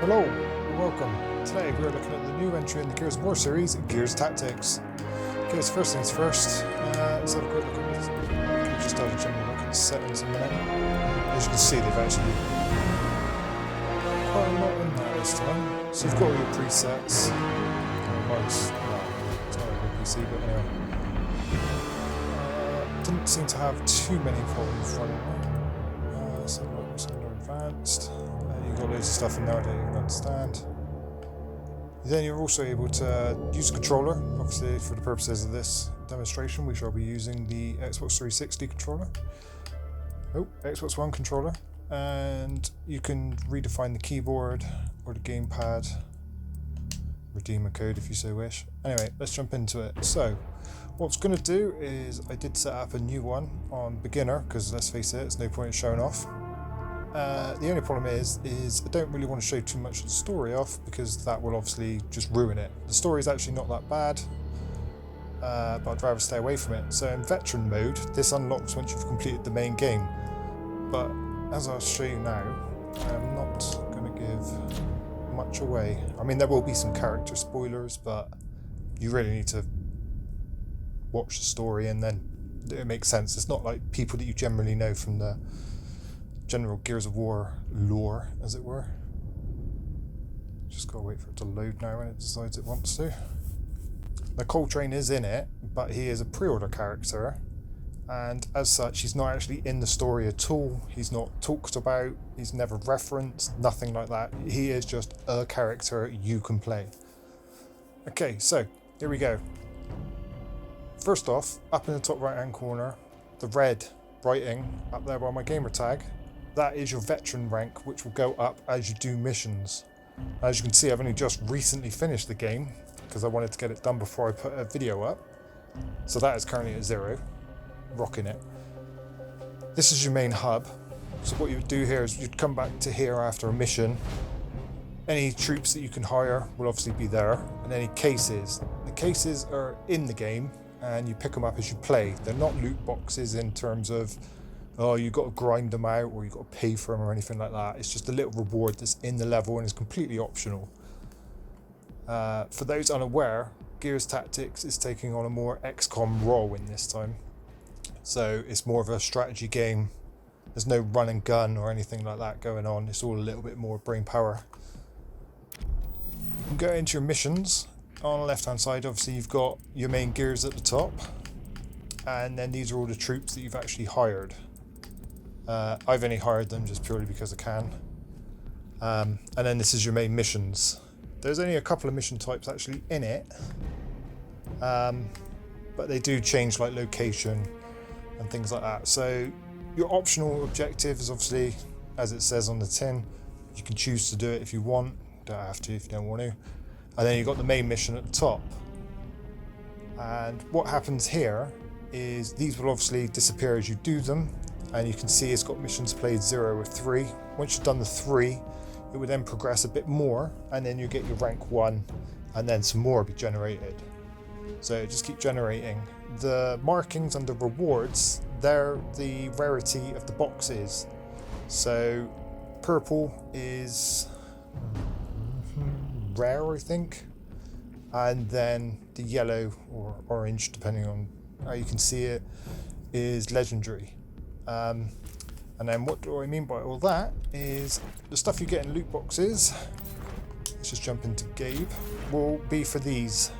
Hello, welcome. Today we're looking at the new entry in the Gears of War series, Gears Tactics. Okay, so first things first, let's have a quick look at this. We'll just have a general look at the settings in a minute. As you can see, they've actually quite a lot in there this time. So you've got all your presets. It's not really a PC, but anyway. Didn't seem to have too many problems running there. So what's under advanced? You've got loads of stuff in there I don't even understand. Then you're also able to use a controller. Obviously, for the purposes of this demonstration, we shall be using the Xbox 360 controller. Oh, Xbox One controller. And you can redefine the keyboard or the gamepad. Redeem a code if you so wish. Anyway, let's jump into it. So, what it's going to do is I did set up a new one on beginner because let's face it, it's no point in showing off. The only problem is I don't really want to show too much of the story off because that will obviously just ruin it. The story is actually not that bad, but I'd rather stay away from it. So in veteran mode, this unlocks once you've completed the main game. But as I'll show you now, I'm not going to give much away. I mean, there will be some character spoilers, but you really need to watch the story and then it makes sense. It's not like people that you generally know from the general Gears of War lore, as it were. Just gotta wait for it to load now when it decides it wants to. Now, Coltrane is in it, but he is a pre-order character, and as such, he's not actually in the story at all. He's not talked about, he's never referenced, nothing like that. He is just a character you can play. Okay, so here we go. First off, up in the top right hand corner, the red writing up there by my gamer tag, that is your veteran rank, which will go up as you do missions. As you can see, I've only just recently finished the game because I wanted to get it done before I put a video up. So that is currently at 0, rocking it. This is your main hub. So what you would do here is you'd come back to here after a mission. Any troops that you can hire will obviously be there, and any cases. The cases are in the game and you pick them up as you play. They're not loot boxes in terms of oh, you've got to grind them out or you've got to pay for them or anything like that. It's just a little reward that's in the level and is completely optional. For those unaware, Gears Tactics is taking on a more XCOM role in this time. So it's more of a strategy game. There's no run and gun or anything like that going on. It's all a little bit more brain power. You can go into your missions. On the left hand side, obviously you've got your main gears at the top. And then these are all the troops that you've actually hired. I've only hired them just purely because I can. And then this is your main missions. There's only a couple of mission types actually in it. But they do change like location and things like that. So your optional objective is obviously, as it says on the tin, you can choose to do it if you want. Don't have to if you don't want to. And then you've got the main mission at the top. And what happens here is these will obviously disappear as you do them. And you can see it's got missions played 0 of 3. Once you've done the 3, it would then progress a bit more, and then you get your rank 1, and then some more be generated. So just keep generating. The markings under rewards, they're the rarity of the boxes. So purple is rare, I think, and then the yellow or orange, depending on how you can see it, is legendary. And then what do I mean by all that is the stuff you get in loot boxes, let's just jump into Gabe, will be for these.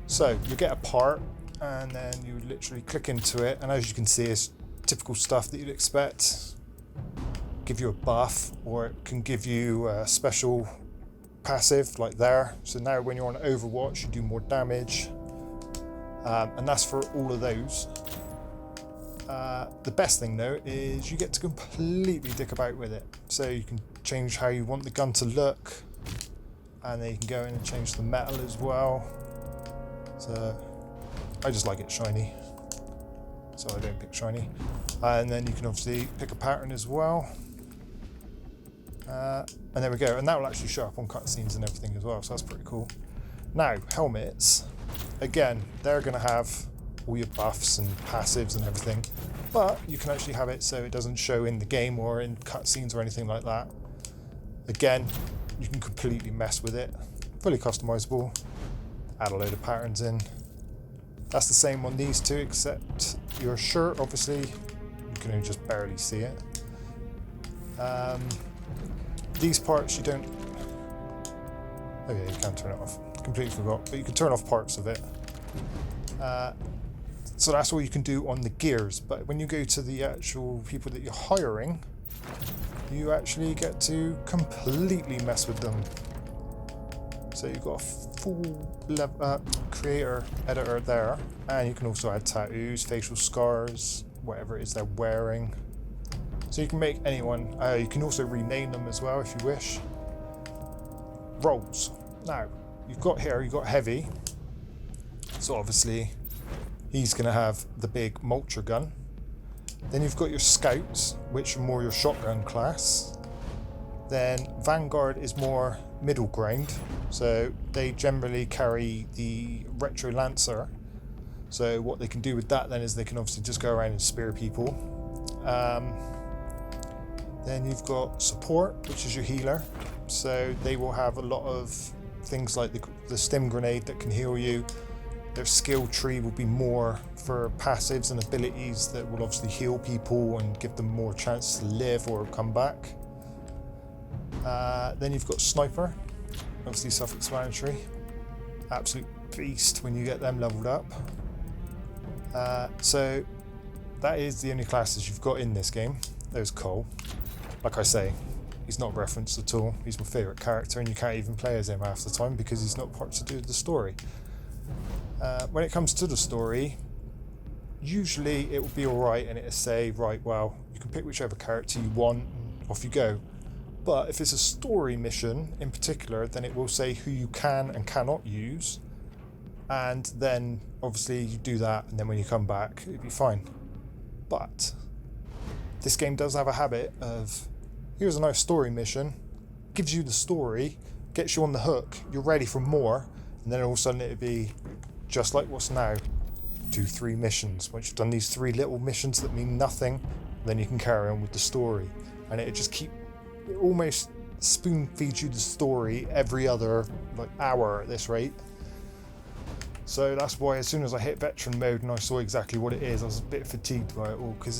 So you get a part and then you literally click into it, and as you can see it's typical stuff that you'd expect. Give you a buff, or it can give you a special passive like there. So now when you're on Overwatch you do more damage, and that's for all of those. The best thing though is you get to completely dick about with it. So you can change how you want the gun to look, and then you can go in and change the metal as well. So I just like it shiny, so I don't pick shiny. And then you can obviously pick a pattern as well. And there we go, and that will actually show up on cutscenes and everything as well, so that's pretty cool. Now, helmets, again, they're going to have all your buffs and passives and everything, but you can actually have it so it doesn't show in the game or in cutscenes or anything like that. Again, you can completely mess with it. Fully customizable. Add a load of patterns in. That's the same on these two, except your shirt, obviously, you can only just barely see it. These parts you don't... Oh yeah, you can turn it off. Completely forgot, but you can turn off parts of it. So that's all you can do on the gears, but when you go to the actual people that you're hiring, you actually get to completely mess with them. So you've got a full creator editor there, and you can also add tattoos, facial scars, whatever it is they're wearing. So you can make anyone, you can also rename them as well if you wish. Roles. Now, you've got heavy, so obviously he's going to have the big mulcher gun. Then you've got your scouts, which are more your shotgun class. Then Vanguard is more middle ground, so they generally carry the retro lancer. So what they can do with that then is they can obviously just go around and spear people. Then you've got support, which is your healer. So they will have a lot of things like the stim grenade that can heal you. Their skill tree will be more for passives and abilities that will obviously heal people and give them more chance to live or come back. Then you've got sniper, obviously self-explanatory. Absolute beast when you get them leveled up. So that is the only classes you've got in this game. There's Cole. Like I say, he's not referenced at all. He's my favourite character, and you can't even play as him half the time because he's not part to do with the story. When it comes to the story, usually it will be alright and it'll say, right, well, you can pick whichever character you want and off you go. But if it's a story mission in particular, then it will say who you can and cannot use. And then obviously you do that, and then when you come back, it'll be fine. But this game does have a habit of, here's a nice story mission, gives you the story, gets you on the hook, you're ready for more, and then all of a sudden it'll be just like what's now, do 3 missions. Once you've done these 3 little missions that mean nothing, then you can carry on with the story. And it just it almost spoon feeds you the story every other hour at this rate. So that's why as soon as I hit veteran mode and I saw exactly what it is, I was a bit fatigued by it all, because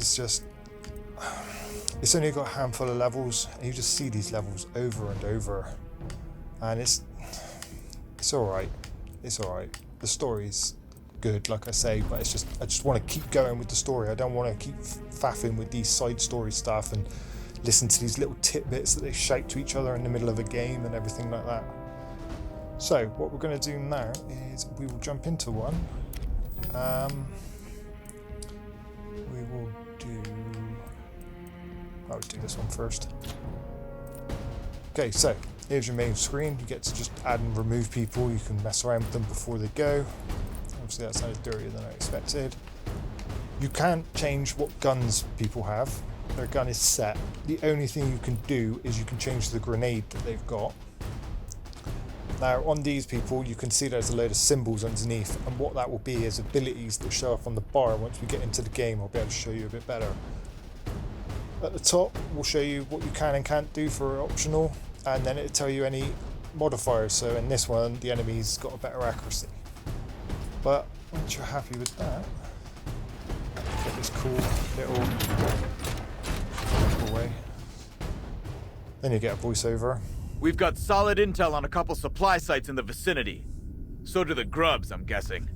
it's only got a handful of levels, and you just see these levels over and over, and it's alright. It's alright. The story's good, like I say, but I just want to keep going with the story. I don't want to keep faffing with these side story stuff and listen to these little tidbits that they shout to each other in the middle of a game and everything like that. So what we're going to do now is we will jump into one. We will do... I'll do this one first. Okay, so here's your main screen. You get to just add and remove people. You can mess around with them before they go. Obviously that sounded dirtier than I expected. You can't change what guns people have. Their gun is set. The only thing you can do is you can change the grenade that they've got. Now on these people you can see there's a load of symbols underneath, and what that will be is abilities that show up on the bar. Once we get into the game I'll be able to show you a bit better. At the top we'll show you what you can and can't do for optional, and then it'll tell you any modifiers. So in this one the enemy's got a better accuracy. But once you're happy with that, get this cool little away. Then you get a voiceover. We've got solid intel on a couple supply sites in the vicinity. So do the grubs, I'm guessing.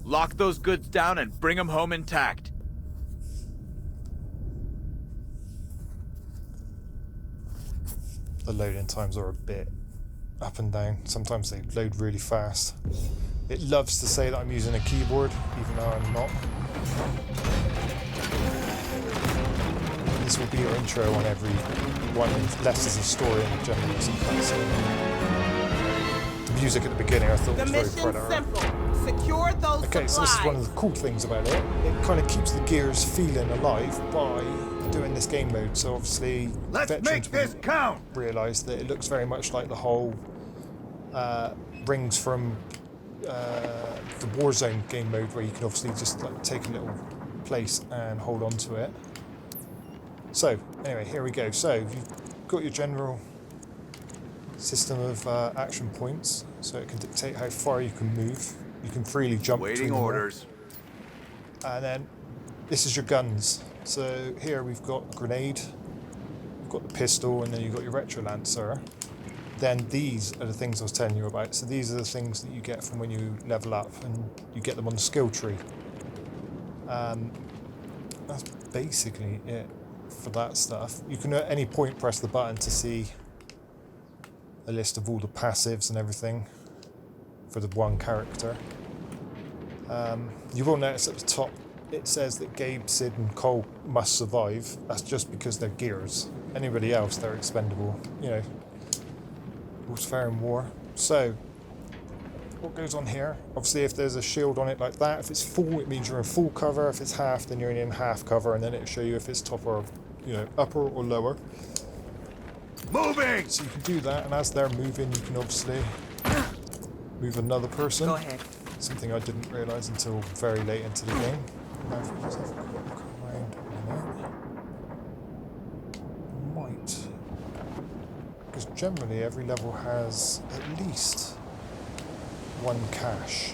Lock those goods down and bring them home intact. The loading times are a bit up and down. Sometimes they load really fast. It loves to say that I'm using a keyboard, even though I'm not. This will be your intro on every one, unless there's a story and generally some cutscene. The music at the beginning I thought was very Predator. Simple. Secure those supplies. So this is one of the cool things about it. It kind of keeps the gears feeling alive by doing this game mode. So obviously veterans will realise that it looks very much like the whole rings from the Warzone game mode, where you can obviously just take a little place and hold on to it. So anyway, here we go. So you've got your general system of action points, so it can dictate how far you can move. You can freely jump Waiting between them all. orders. And then this is your guns. So here we've got a grenade, we've got the pistol, and then you've got your retro lancer. Then these are the things I was telling you about. So these are the things that you get from when you level up, and you get them on the skill tree. That's basically it for that stuff. You can at any point press the button to see a list of all the passives and everything for the one character. You will notice at the top it says that Gabe, Sid and Cole must survive. That's just because they're gears. Anybody else, they're expendable. You know, all's fair in war. So, what goes on here? Obviously, if there's a shield on it like that, if it's full, it means you're in full cover. If it's half, then you're in half cover, and then it'll show you if it's top or, you know, upper or lower. Moving! So you can do that, and as they're moving, you can obviously move another person. Go ahead. Something I didn't realise until very late into the game. Now, if we just have a quick look around a minute. Might. Because generally every level has at least one cache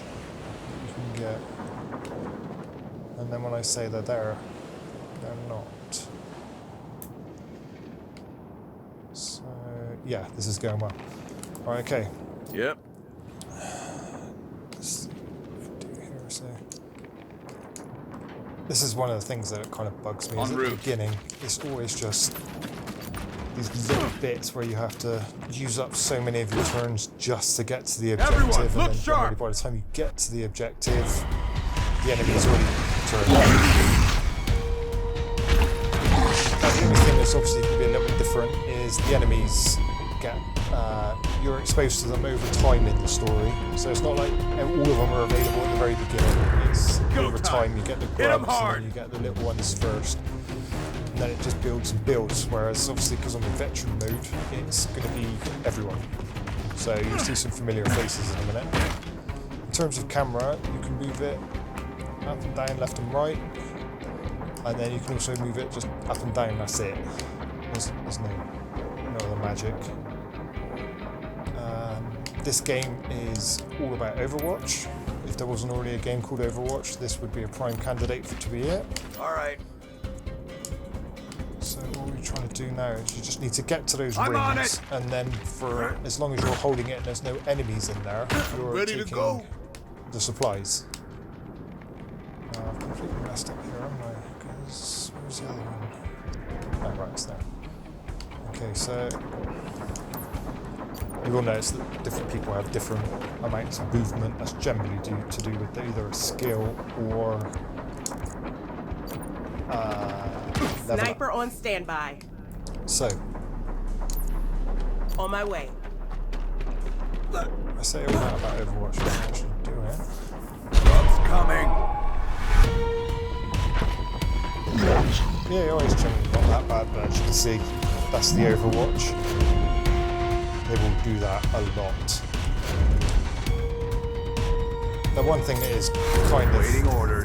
that you can get. And then when I say they're there, they're not. So, yeah, this is going well. Alright, okay. Yep. This is one of the things that kind of bugs me. Is at the beginning, it's always just these little bits where you have to use up so many of your turns just to get to the objective, Everyone, and look then sharp! generally by the time you get to the objective, the enemy's already turned up. Now, the only thing that's obviously going to be a little bit different is the enemies get you're exposed to them over time in the story, so it's not like all of them are available at the very beginning. It's over time you get the grubs and then you get the little ones first, and then it just builds and builds. Whereas obviously because I'm in veteran mode, it's going to be everyone. So you'll see some familiar faces in a minute. In terms of camera, you can move it up and down, left and right, and then you can also move it just up and down. That's it. There's no other magic. This game is all about Overwatch. If there wasn't already a game called Overwatch, this would be a prime candidate for to be it. Alright. So all we're trying to do now is you just need to get to those I'm on rings, it. and then for as long as you're holding it and there's no enemies in there, you're Ready taking to go. the supplies. I've completely messed up here, haven't I? Because where's the other one? Oh, right, it's there. Okay, so you will notice that different people have different amounts of movement. That's generally to do with either a skill or level Sniper up. on standby. So, On my way. I say all that about Overwatch, but I actually do it. Grubs coming. Yeah, always generally not that bad, but as you can see, that's the Overwatch. They will do that a lot. The one thing that is kind of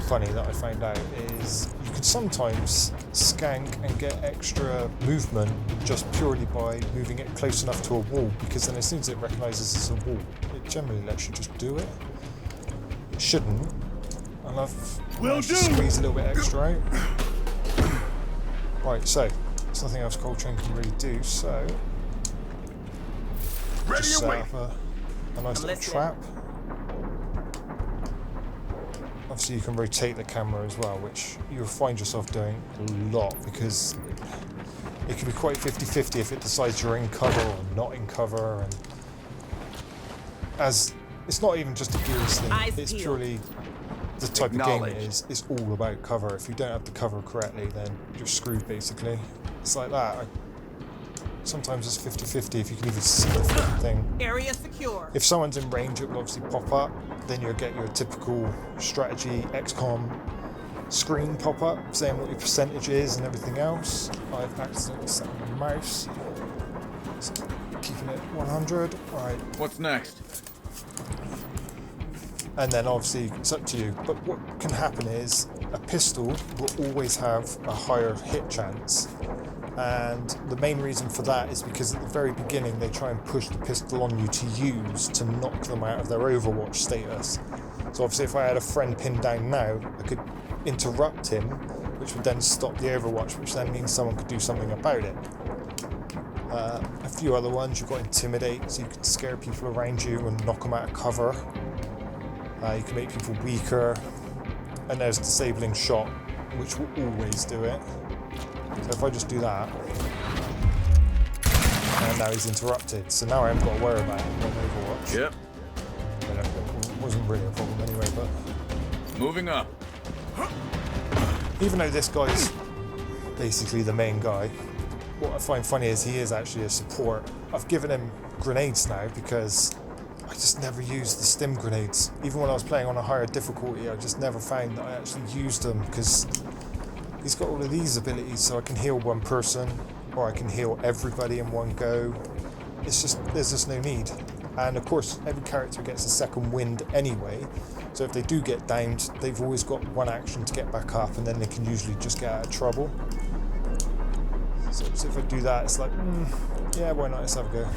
funny that I found out is you can sometimes skank and get extra movement just purely by moving it close enough to a wall, because then as soon as it recognises it's a wall, it generally lets you just do it. It shouldn't, and I've managed to squeeze a little bit extra out. Right, so there's nothing else Cold Chain can really do, so just set up a nice little trap. Obviously you can rotate the camera as well, which you'll find yourself doing a lot, because it can be quite 50-50 if it decides you're in cover or not in cover. And as it's not even just a Gears thing, it's purely the type of game it is. It's all about cover. If you don't have the cover correctly, then you're screwed basically. It's like that. Sometimes it's 50-50 if you can even see the flipping thing. Area secure. If someone's in range, it will obviously pop up. Then you'll get your typical strategy XCOM screen pop up saying what your percentage is and everything else. I've accidentally set my mouse. So keeping it 100. Alright. What's next? And then obviously it's up to you. But what can happen is a pistol will always have a higher hit chance. And the main reason for that is because at the very beginning they try and push the pistol on you to use to knock them out of their Overwatch status. So obviously if I had a friend pinned down now, I could interrupt him, which would then stop the Overwatch, which then means someone could do something about it. A few other ones, you've got Intimidate, so you can scare people around you and knock them out of cover. You can make people weaker. And there's Disabling Shot, which will always do it. So if I just do that, and now he's interrupted, so now I haven't got to worry about him on Overwatch. Yep. It wasn't really a problem anyway, but... Moving up. Even though this guy's basically the main guy, what I find funny is he is actually a support. I've given him grenades now because I just never used the stim grenades. Even when I was playing on a higher difficulty, I just never found that I actually used them because he's got all of these abilities, so I can heal one person or I can heal everybody in one go. It's just, there's just no need. And of course, every character gets a second wind anyway, so if they do get downed, they've always got one action to get back up, and then they can usually just get out of trouble. So if I do that, it's like, yeah, why not? Let's have a go.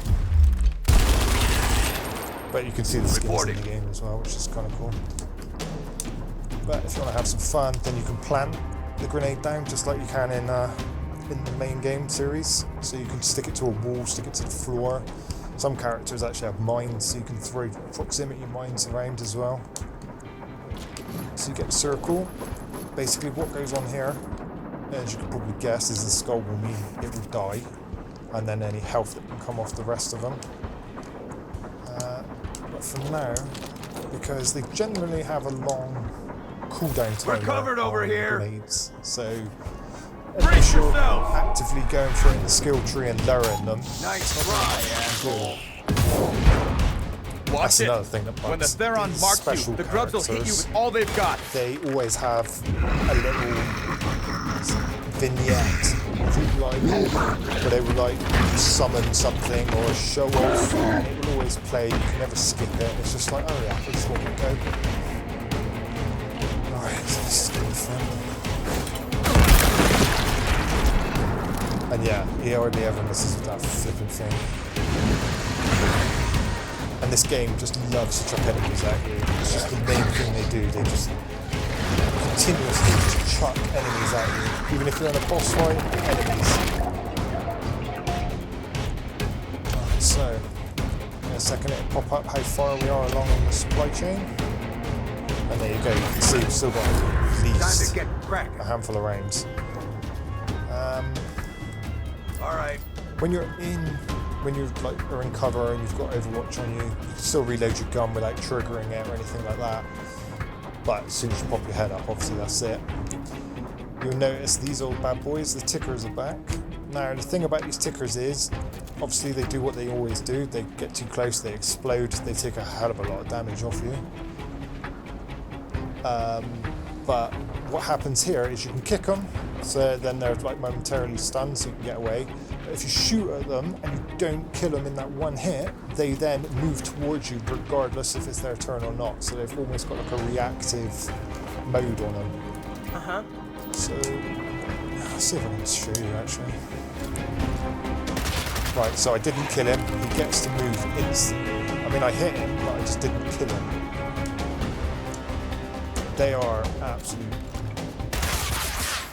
But you can see the skills in the game as well, which is kind of cool. But if you want to have some fun, then you can plant the grenade down just like you can in the main game series. So you can stick it to a wall, stick it to the floor. Some characters actually have mines, so you can throw proximity mines around as well. So you get a circle. Basically what goes on here, as you can probably guess, is the skull will mean it will die, and then any health that can come off the rest of them. But for now, because they generally have a long cooldown time. We're covered over here. Grenades, so unless you're actively going through it in the skill tree and lowering them. Nice try, cool. Watch That's it. another thing that bugs When the Theron these marks you, special the grubs will hit you characters. with all they've got. They always have a little vignette, if you like, where they will like summon something or show off, and it will always play. You can never skip it. It's just like, oh yeah, this one will go. Alright, this is gonna be fun. And yeah, he hardly ever misses with that flipping thing. And this game just loves to chuck enemies at you. It's just the main thing they do. They just continuously just chuck enemies at you. Even if you're in a boss fight, enemies. Right, so, in a second it'll pop up how far we are along in the supply chain. And there you go, you can see we've still got at least a handful of rounds. Alright. When you're like are in cover and you've got Overwatch on you, you can still reload your gun without triggering it or anything like that. But as soon as you pop your head up, obviously that's it. You'll notice these old bad boys, the tickers are back. Now the thing about these tickers is, obviously they do what they always do. They get too close, they explode, they take a hell of a lot of damage off you. But what happens here is you can kick them, so then they're like momentarily stunned, so you can get away. But if you shoot at them and you don't kill them in that one hit, they then move towards you regardless if it's their turn or not. So they've almost got like a reactive mode on them. So, I'll see if I can show you actually. Right, so I didn't kill him. He gets to move instantly. I mean, I hit him, but I just didn't kill him. They are absolute.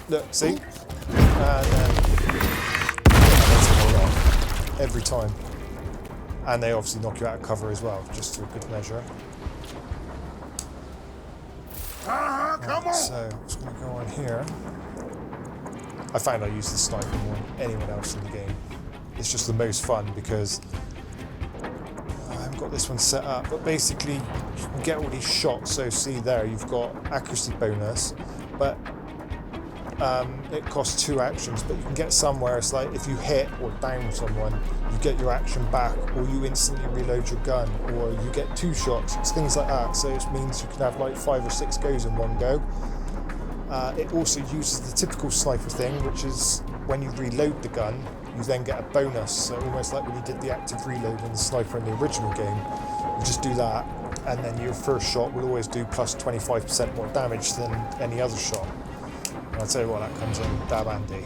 Look, see? And then that's a lot every time. And they obviously knock you out of cover as well, just to a good measure. Come on! So, I'm just going to go on here. I found I use the sniper more than anyone else in the game. It's just the most fun because I haven't got this one set up, but basically you can get all these shots. So see there, you've got accuracy bonus, but it costs 2 actions, but you can get some where it's like if you hit or down someone, you get your action back, or you instantly reload your gun, or you get 2 shots. It's things like that. So it means you can have like 5 or 6 goes in one go. It also uses the typical sniper thing, which is when you reload the gun, you then get a bonus. So almost like when you did the active reload in the sniper in the original game, you just do that, and then your first shot will always do plus 25% more damage than any other shot. And I'll tell you what, that comes in dab handy.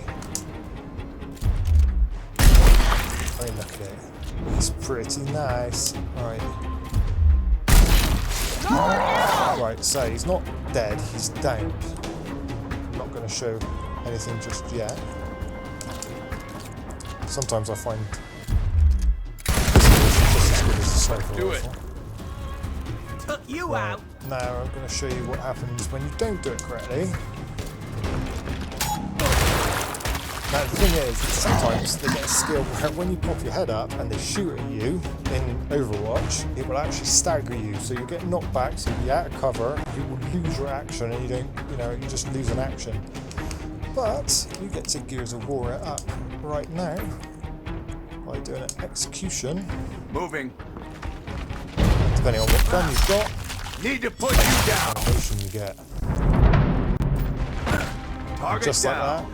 Hey, look at it. It's pretty nice. Right. Right, so he's not dead, he's downed. I'm not going to show anything just yet. Sometimes I find this is just as good as a sniper Do rifle. Took you Right, out. now I'm going to show you what happens when you don't do it correctly. Now the thing is, sometimes they get a skill where when you pop your head up and they shoot at you in Overwatch, it will actually stagger you. So you get knocked back, so you'll be out of cover, you will lose your action and you just lose an action. But you get to Gears of War it up right now by doing an execution. Moving. Depending on what gun you've got, Need to put you down. animation you get. Target Just down. like that.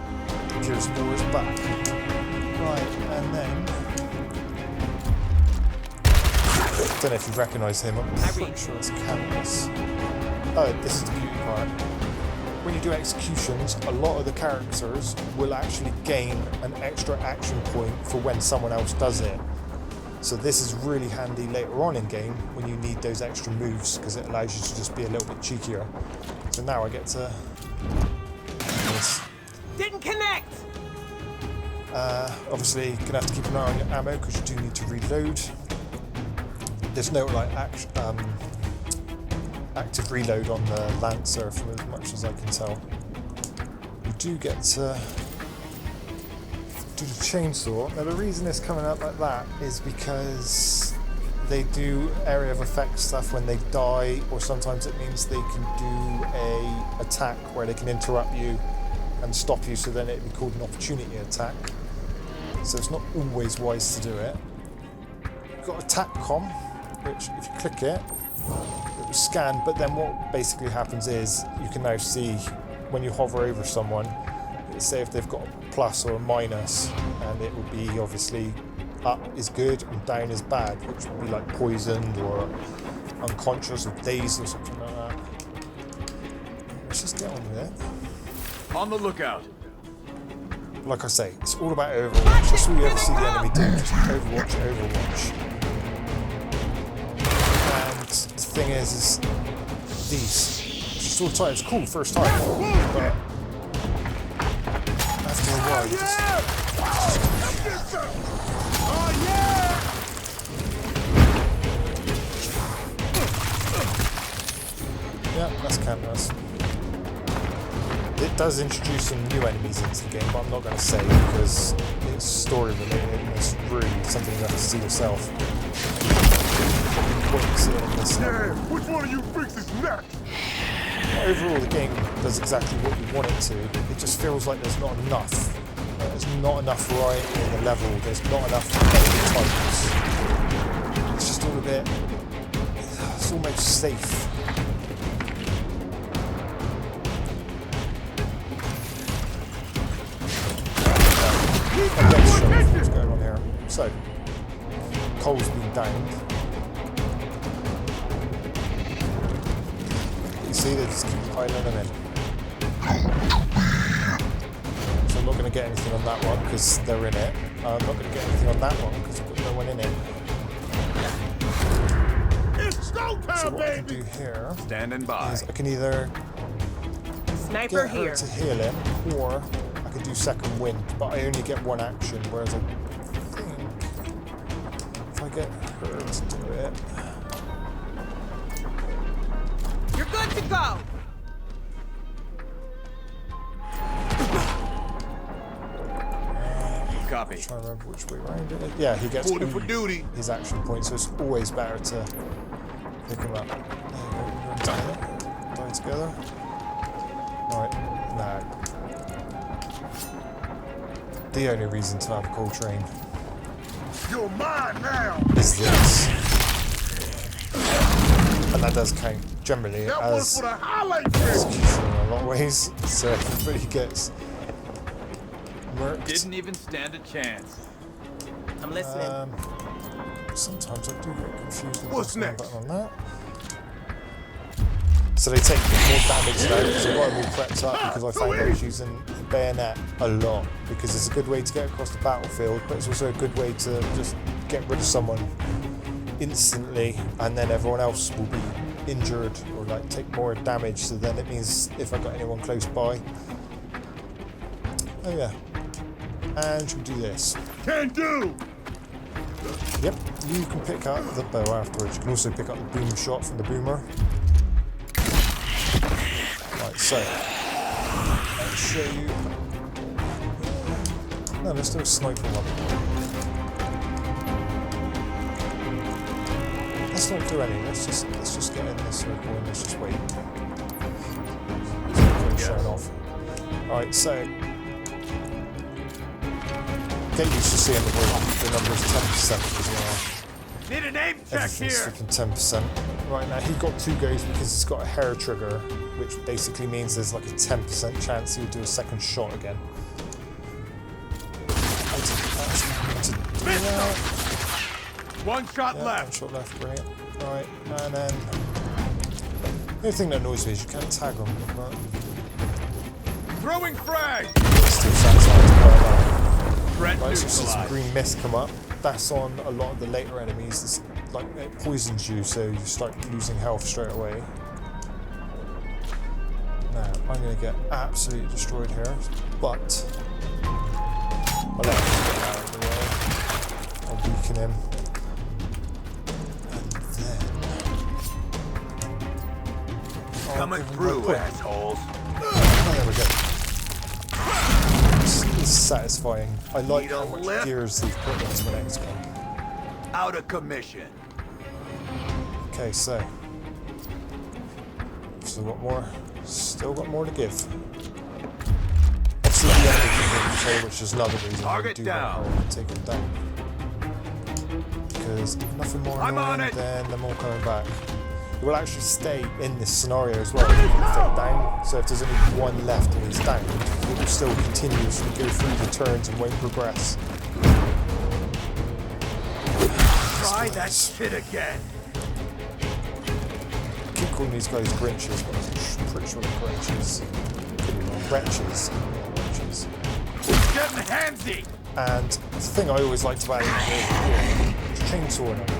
Gears of War is back. Right, and then... don't know if you recognise him, I'm pretty sure it's Canvas. Oh, this is the beauty part. When you do executions, a lot of the characters will actually gain an extra action point for when someone else does it. So this is really handy later on in game when you need those extra moves, because it allows you to just be a little bit cheekier. So now I get to... this. Didn't connect. Obviously, you're gonna have to keep an eye on your ammo because you do need to reload. There's no like active reload on the Lancer, from as much as I can tell. You do get to do the chainsaw. Now the reason it's coming up like that is because they do area of effect stuff when they die, or sometimes it means they can do a attack where they can interrupt you and stop you, so then it'd be called an opportunity attack. So it's not always wise to do it. You've got attack com, which if you click it, it will scan, but then what basically happens is you can now see when you hover over someone, say if they've got a plus or a minus, and it will be obviously up is good and down is bad, which would be like poisoned or unconscious or dazed or something like that. Let's just get on with it. On the lookout. Like I say, it's all about Overwatch. That's all you ever see the enemy do. Just Overwatch, Overwatch. And the thing is these. Just all the time. It's cool first time, but after a while, you just... yeah, that's Canvas. It does introduce some new enemies into the game, but I'm not going to say because it's story related and it's really something you have to see yourself. Yeah, which one of you freaks is next? Overall, the game does exactly what you want it to. It just feels like there's not enough. There's not enough variety in the level. There's not enough enemy types. It's just all a bit... it's almost safe. What's going on here? So, Cole's been downed. You see, they just keep piling them in. So I'm not going to get anything on that one because they're in it. I'm not going to get anything on that one because I've got no one in it. It's showtime, So what I can baby! do here Standing by. is I can either Sniper get her here. to heal him, or I can do second wind, but I only get one action, whereas I think if I get her to do it... You're good to go. Copy. I'm trying to remember which way around it is. Yeah, he gets Reporting all for duty. his action points, so it's always better to pick him up. There you go, we're together. Die together. Right, now. The only reason to have Coltrane You're mine now! is this. And that does count generally That was as for the highlight reel! execution in a lot of ways, so everybody gets murked. Didn't even stand a chance. I'm listening. Sometimes I do get confused with What's the next? button on that. So they take more damage now because I've got them all prepped up because I found I was using the bayonet a lot because it's a good way to get across the battlefield, but it's also a good way to just get rid of someone instantly, and then everyone else will be injured or like take more damage, so then it means if I've got anyone close by. Oh yeah. And should we do this? Can do! Yep, you can pick up the bow afterwards. You can also pick up the boom shot from the boomer. Right, so let's show you. No, let's do a sniper one. Let's not do any. Let's just get in this circle and let's just wait. Showing off. Alright, so get used to seeing the numbers 10% as well. Need a name check Everything's here. freaking 10%. Right now he got 2 goes because he's got a hair trigger, which basically means there's like a 10% chance he'll do a second shot again. One shot Yeah, left. 1 shot left, brilliant. Right, and then the only thing that annoys me is you can't tag them, but Throwing frag. still satisfying to blow them up. Threat Right, so you see some neutralized. green mist come up. That's on a lot of the later enemies. It's like it poisons you, so you start losing health straight away. Now I'm going to get absolutely destroyed here, but I'll let him get out of the way. I'll weaken him, and then I'll Coming give him my through, point. assholes. Oh, there we go. It's satisfying. I like Need a how much lift? gears they've put into an XCOM. Out of commission. Okay, so still got more to give. Obviously the enemy can control, which is another reason Target we do down. want to take them down. Because if nothing more I'm on annoying, it. then them all coming back. It will actually stay in this scenario as well if they're down. So if there's only one left and he's down, it will still continuously go through the turns and won't progress. Try that shit again. I keep calling these guys Grinches, but I'm pretty sure they're Grinches. Could be wrong. Wretches. Yeah, wretches. Getting handsy. And the thing I always liked about it is chainsawing them.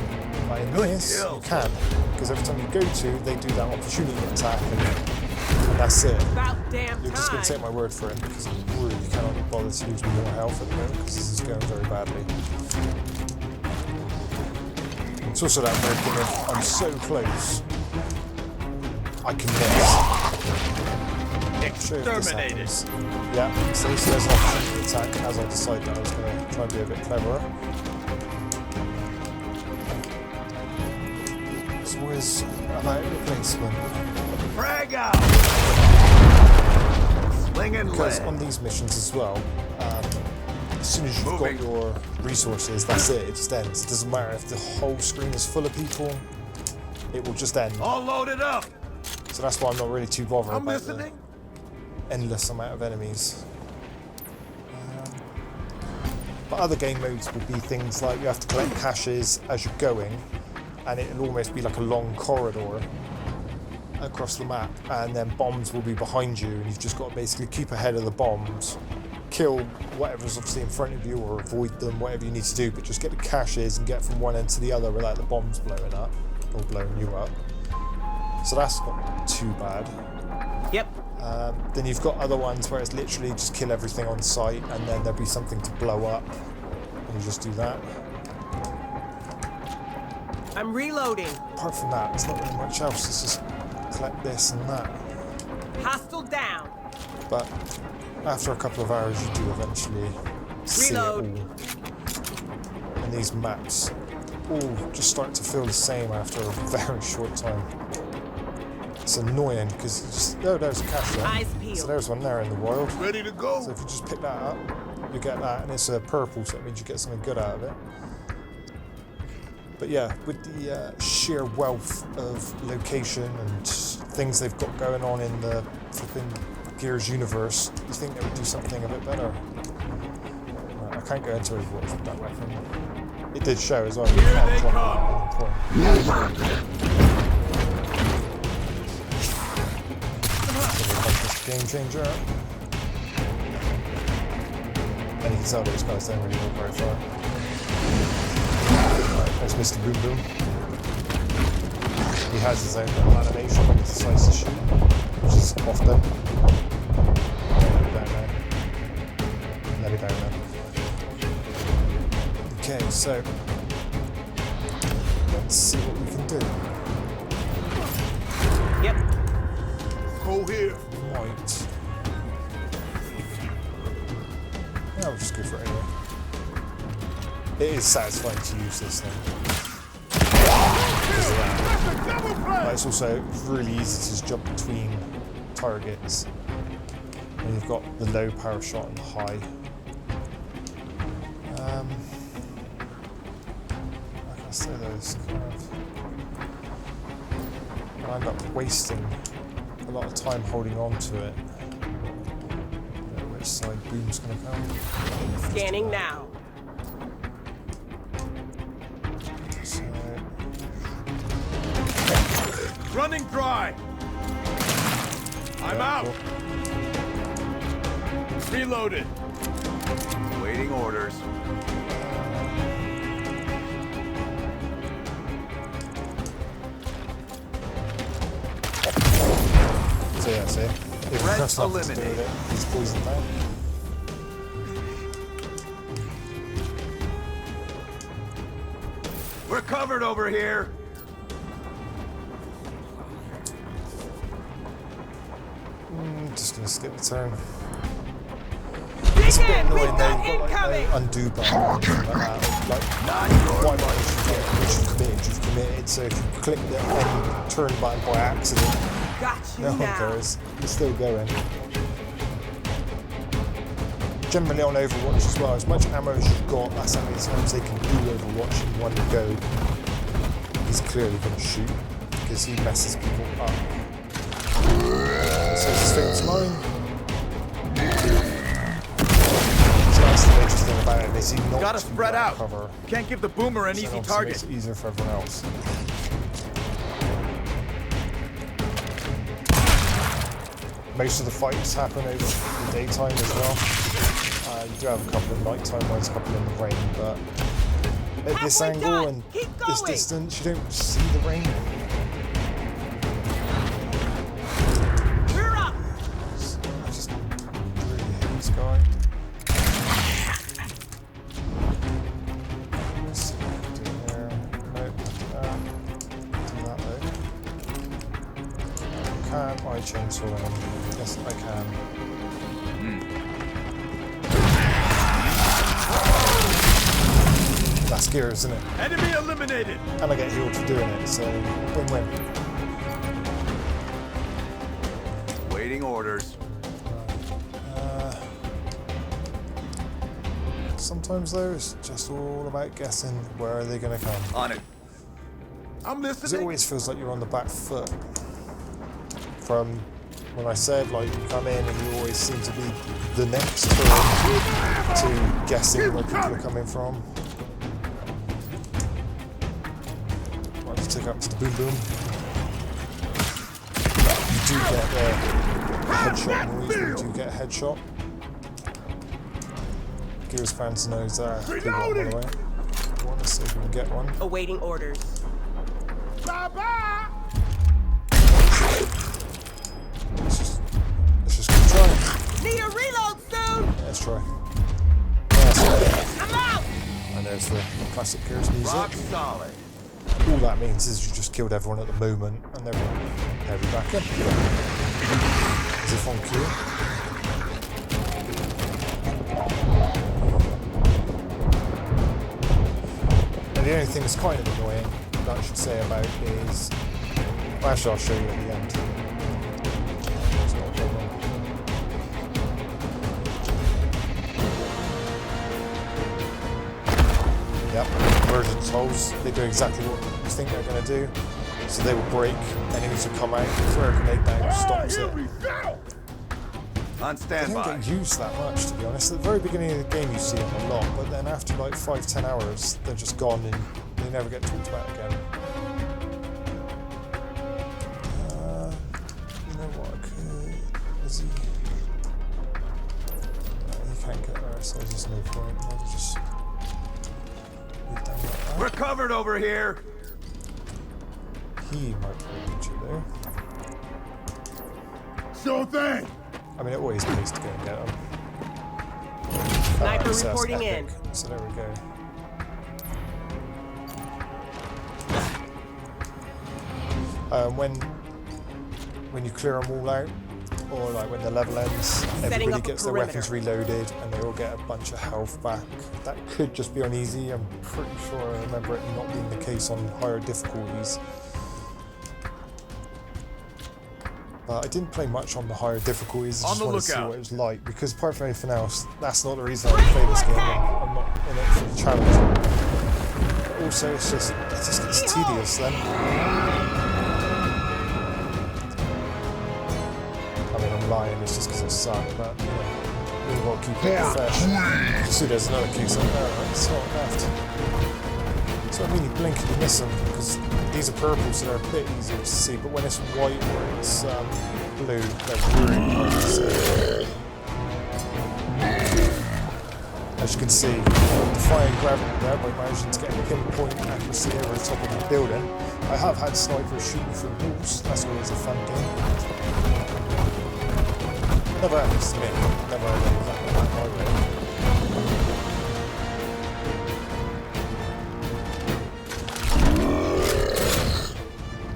Like in this, you can, because every time you go to, they do that opportunity attack, and that's it. About damn You're just going to take time. my word for it, because I really cannot be bothered to use more health at the moment, because this is going very badly. It's also that weird thing of I'm so close, I can miss. Sure if this Exterminated. happens. Yeah, so there's an opportunity attack as I decided I was going to try and be a bit cleverer. It's always about replacement. Frag out. Slinging Because lead. on these missions as well, as soon as you've Moving. got your resources, that's it, it just ends. It doesn't matter if the whole screen is full of people, it will just end. All loaded up. So that's why I'm not really too bothered I'm about the listening. endless amount of enemies. But other game modes would be things like you have to collect caches as you're going, and it'll almost be like a long corridor across the map, and then bombs will be behind you, and you've just got to basically keep ahead of the bombs, kill whatever's obviously in front of you, or avoid them, whatever you need to do, but just get the caches and get from one end to the other without the bombs blowing up, or blowing you up. So that's not too bad. Yep. Then you've got other ones where it's literally just kill everything on sight, and then there'll be something to blow up, and you just do that. I'm reloading. Apart from that, there's not really much else. It's just collect this and that. Hostile down. But after a couple of hours, you do eventually see Reload. it all. And these maps all just start to feel the same after a very short time. It's annoying because just oh, there's a cache there. Eyes peeled. So there's one there in the wild. Ready to go? So if you just pick that up, you get that, and it's purple, so it means you get something good out of it. But yeah, with the sheer wealth of location and things they've got going on in the flipping Gears universe, you think they would do something a bit better. Right, I can't go into Overwatch with that weapon. It did show as well. You can't drop it at any point. game changer. And you can tell those guys don't really go very far. Right, there's Mr. Boom Boom. He has his own little animation when he decides to shoot, which is often. Let me down now. Okay, so let's see what we can do. Yep. Go here. Right. Yeah, we'll just go for it anyway. It is satisfying to use this thing. Because of that. But it's also really easy to just jump between targets. And you've got the low power shot and the high. Like I say, those kind of. I end up wasting a lot of time holding on to it. I don't know which side Boom's going to come. Scanning now. So, Running dry. I'm yeah, out. cool. Reloaded. Waiting orders. So yeah, see, if Threat that's nothing to do with eliminated. it, he's poisoned down. We're covered over here. Just gonna skip the turn. It's a bit Begin! annoying We've though, got you've got like incoming! no undo button or anything like that. Like, quite right if you've committed, so if you click the end turn button by accident, Got you no one now. cares. You're still going. Generally on Overwatch as well, as much ammo as you've got, that's how many times they can do Overwatch in one go. He's clearly going to shoot, because he messes people up. So his thing's mine. So that's the interesting about him, is he not Gotta spread out. cover. Can't give the boomer an So easy obviously target. makes it easier for everyone else. Most of the fights happen over the daytime as well. You do have a couple of nighttime ones, a couple in the rain, but at this Halfway angle done. and Keep this going. distance, you don't see the rain. We're up. So I just really hate this guy. Let's see what I can do here. Nope, do that though. Can I chainsaw him? Yes, I can. That's gear, isn't it? Enemy eliminated. And I get healed for doing it, so win-win. Waiting orders. Sometimes though, it's just all about guessing where are they going to come. On it. I'm Because it listening. always feels like you're on the back foot. From when I said, like, you come in and you always seem to be the next turn to guessing where people are coming from. Right, let's take up Mr. Boom Boom. You do get a headshot noise when you do get a headshot. Gears fans knows that. Good one, by the way. I want to see if we can get one. Awaiting orders. Bye-bye. Let's just keep trying. Need a reload soon. Yeah, let's try. That's right. I'm out. And there's the classic Gears music. Rock solid. All that means is you just killed everyone at the moment, and they'll be back in. As if on cue. And the only thing that's kind of annoying that I should say about is, well, actually I'll show you at the end. It's not a problem. Yep, emergence holes, they do exactly what you think they're going to do. So they will break, enemies will come out, throw a grenade down, stops Here it. we go. On They don't standby. get used that much, to be honest. At the very beginning of the game you see them a lot, but then after like 5-10 hours, they're just gone and they never get talked about again. You know what I could... Is he so there's just no point. I'll just lead down like that. We're covered over here. He might reach it there. Sure thing. I mean, it always pays to go and get him. Sniper So that's reporting in. epic. So there we go. When you clear them all out, or like when the level ends, everybody up a gets their perimeter. weapons reloaded and they all get a bunch of health back. That could just be on easy. I'm pretty sure I remember it not being the case on higher difficulties. But I didn't play much on the higher difficulties. I On just the wanted to see lookout. what it was like, because apart from anything else, that's not the reason I play this game. I'm not in it for the challenge. But also, it just gets tedious then. I mean, I'm lying, it's just because I suck, but you know, really got to keep it fresh. You see, there's another case up there, right? It's not left. So I mean, you blink and you miss them, because these are purple, so they're a bit easier to see, but when it's white or it's blue, they're really hard to see. As you can see, defying gravity there by managing to get a pinpoint accuracy over the top of the building. I have had snipers shoot me through walls, that's always a fun game. Never happens to me. Never had anything like that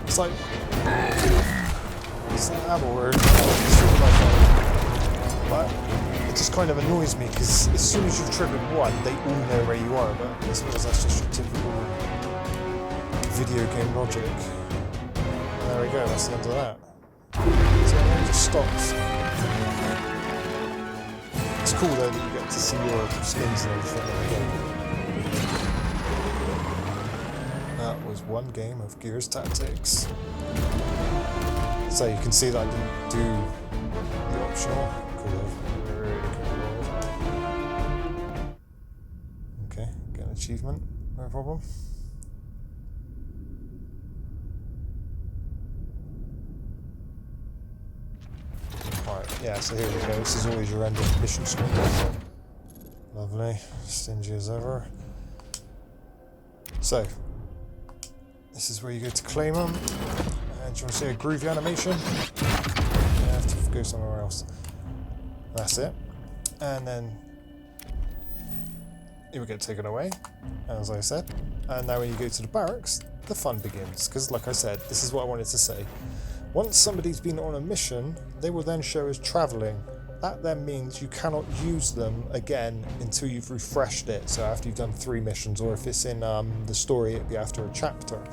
it's like ammo word. But it just kind of annoys me because as soon as you've triggered one, they all know where you are. But I suppose that's just your typical video game logic. And there we go. That's the end of that. So it just stops. It's cool though that you get to see your skins and everything. That was one game of Gears Tactics. So you can see that I didn't do the optional. Okay, get an achievement, no problem. Right, yeah, so here we go. This is always your end of mission screen. Lovely, stingy as ever. So, this is where you go to claim them. And do you want to see a groovy animation? You have to go somewhere else. That's it. And then it will get taken away, as I said. And now when you go to the barracks, the fun begins. Because like I said, this is what I wanted to say. Once somebody's been on a mission, they will then show as travelling. That then means you cannot use them again until you've refreshed it. So after you've done 3 missions, or if it's in the story, it'd be after a chapter.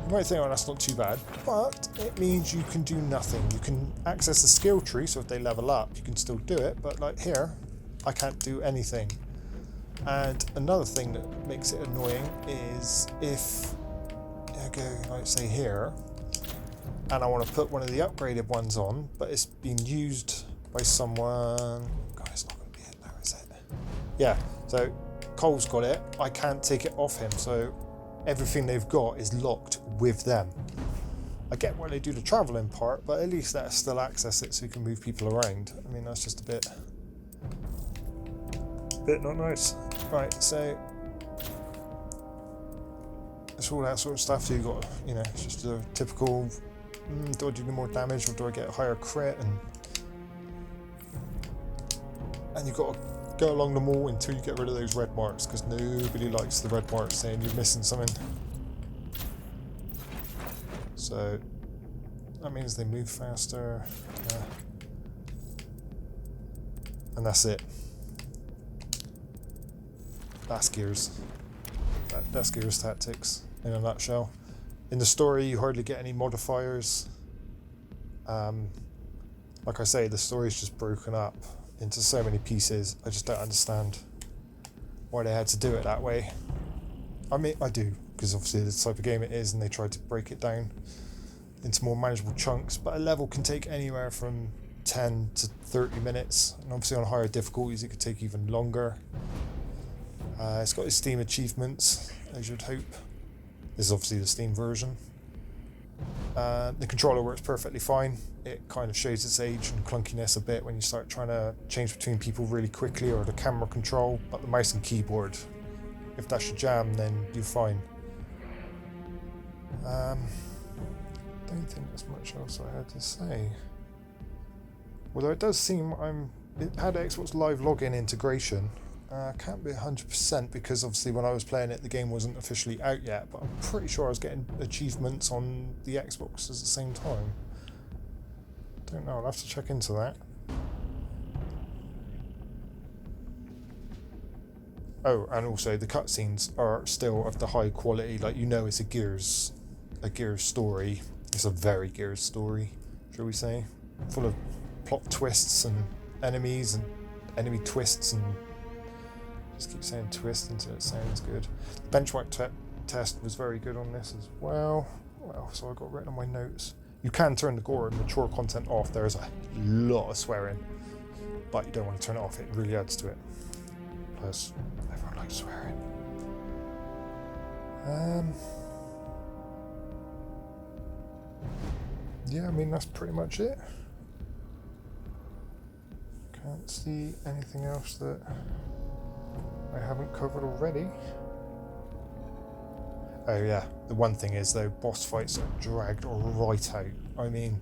You might think, oh, that's not too bad, but it means you can do nothing. You can access the skill tree, so if they level up, you can still do it, but like here, I can't do anything. And another thing that makes it annoying is if I go, like say here, and I want to put one of the upgraded ones on, but it's been used by someone. God, it's not going to be it now, is it? Yeah, so Cole's got it. I can't take it off him, so everything they've got is locked with them. I get why they do the travelling part, but at least let us still access it so you can move people around. I mean, that's just a bit not nice. Right, so it's all that sort of stuff. So you got, you know, it's just a typical. Do I do more damage, or do I get a higher crit? And you've got to go along them all until you get rid of those red marks, because nobody likes the red marks saying you're missing something. So that means they move faster. And that's it. That's Gears. That's Gears Tactics in a nutshell. In the story, you hardly get any modifiers. Like I say, the story's just broken up into so many pieces. I just don't understand why they had to do it that way. I mean, I do, because obviously the type of game it is, and they tried to break it down into more manageable chunks. But a level can take anywhere from 10 to 30 minutes, and obviously on higher difficulties, it could take even longer. It's got its Steam achievements, as you'd hope. This is obviously the Steam version. The controller works perfectly fine. It kind of shows its age and clunkiness a bit when you start trying to change between people really quickly, or the camera control, but the mouse and keyboard, if that's your jam, then you're fine. Don't think there's much else I had to say. Although it does seem it had Xbox Live login integration. Can't be 100% because obviously when I was playing it the game wasn't officially out yet, but I'm pretty sure I was getting achievements on the Xbox at the same time. Don't know, I'll have to check into that. Oh, and also the cutscenes are still of the high quality, like, you know, it's a Gears story. It's a very Gears story, shall we say, full of plot twists and enemies and enemy twists, and just keep saying twist until it sounds good. The benchmark test was very good on this as well. What else have I got written on my notes? You can turn the gore and mature content off. There's a lot of swearing, but you don't want to turn it off. It really adds to it. Plus, everyone likes swearing. Yeah, I mean, that's pretty much it. Can't see anything else that I haven't covered already. Oh yeah, the one thing is though, boss fights are dragged right out. I mean,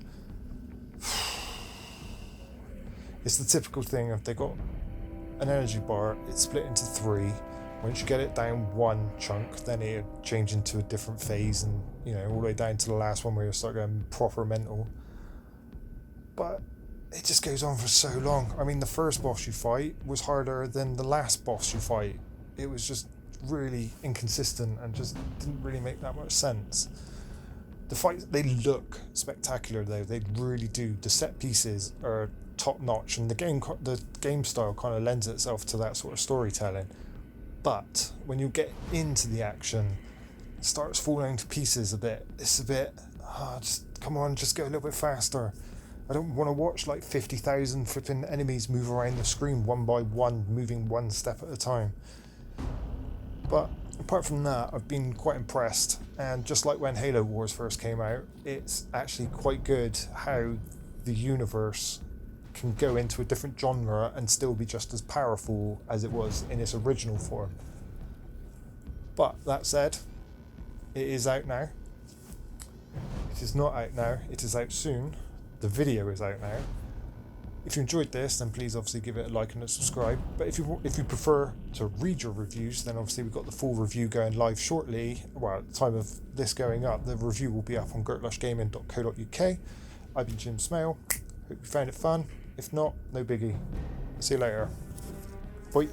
it's the typical thing of they got an energy bar, it's split into 3. Once you get it down one chunk, then it'll change into a different phase, and you know, all the way down to the last one where you'll start going proper mental. But it just goes on for so long. I mean, the first boss you fight was harder than the last boss you fight. It was just really inconsistent and just didn't really make that much sense. The fights, they look spectacular though, they really do. The set pieces are top notch, and the game style kind of lends itself to that sort of storytelling. But when you get into the action, it starts falling to pieces a bit. It's a bit, just come on, just go a little bit faster. I don't want to watch like 50,000 flipping enemies move around the screen one by one, moving one step at a time. But apart from that, I've been quite impressed. And just like when Halo Wars first came out, it's actually quite good how the universe can go into a different genre and still be just as powerful as it was in its original form. But that said, it is out now. It is not out now, it is out soon. The video is out now. If you enjoyed this, then please obviously give it a like and a subscribe. But if you prefer to read your reviews, then obviously we've got the full review going live shortly. Well, at the time of this going up, the review will be up on GertLushGaming.co.uk. I've been Jim Smale. Hope you found it fun. If not, no biggie. See you later. Bye.